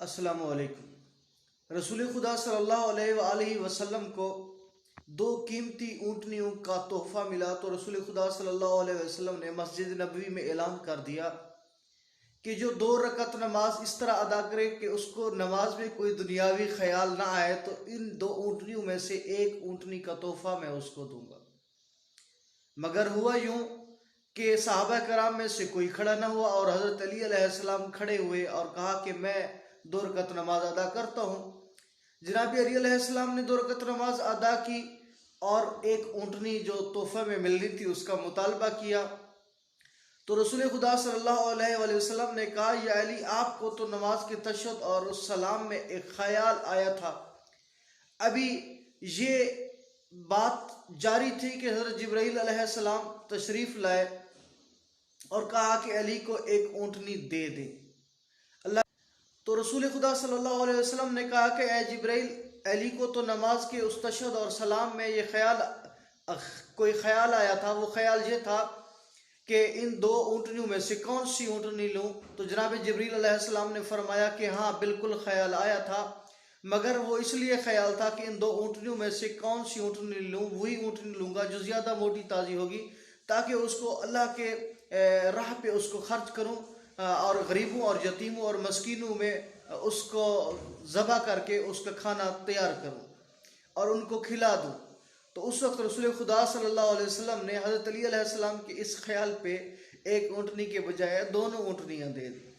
السلام علیکم۔ رسول خدا صلی اللہ علیہ وآلہ وسلم کو دو قیمتی اونٹنیوں کا تحفہ ملا تو رسول خدا صلی اللہ علیہ وسلم نے مسجد نبوی میں اعلان کر دیا کہ جو 2 رکعت نماز اس طرح ادا کرے کہ اس کو نماز میں کوئی دنیاوی خیال نہ آئے تو ان 2 اونٹنیوں میں سے ایک اونٹنی کا تحفہ میں اس کو دوں گا۔ مگر ہوا یوں کہ صحابہ کرام میں سے کوئی کھڑا نہ ہوا اور حضرت علی علیہ السلام کھڑے ہوئے اور کہا کہ میں 2 رکعت نماز ادا کرتا ہوں۔ جناب علی علیہ السلام نے 2 رکعت نماز ادا کی اور ایک اونٹنی جو تحفہ میں ملنی تھی اس کا مطالبہ کیا تو رسول خدا صلی اللہ علیہ وآلہ وسلم نے کہا یا علی، آپ کو تو نماز کے تشہد اور اس سلام میں ایک خیال آیا تھا، ابھی یہ بات جاری تھی کہ حضرت جبرائیل علیہ السلام تشریف لائے اور کہا کہ علی کو ایک اونٹنی دے دے۔ تو رسول خدا صلی اللہ علیہ وسلم نے کہا کہ اے جبرائیل، علی کو تو نماز کے اس تشہد اور سلام میں یہ کوئی خیال آیا تھا، وہ خیال یہ تھا کہ ان 2 اونٹنیوں میں سے کون سی اونٹنی لوں؟ تو جناب جبرائیل علیہ السلام نے فرمایا کہ ہاں بالکل خیال آیا تھا، مگر وہ اس لیے خیال تھا کہ ان 2 اونٹنیوں میں سے کون سی اونٹنی لوں، وہی اونٹنی لوں گا جو زیادہ موٹی تازی ہوگی تاکہ اس کو اللہ کے راہ پہ اس کو خرچ کروں اور غریبوں اور یتیموں اور مسکینوں میں اس کو ذبح کر کے اس کا کھانا تیار کروں اور ان کو کھلا دوں۔ تو اس وقت رسول خدا صلی اللہ علیہ وسلم نے حضرت علی علیہ السلام کے اس خیال پہ ایک اونٹنی کے بجائے 2 اونٹنیاں دے دی۔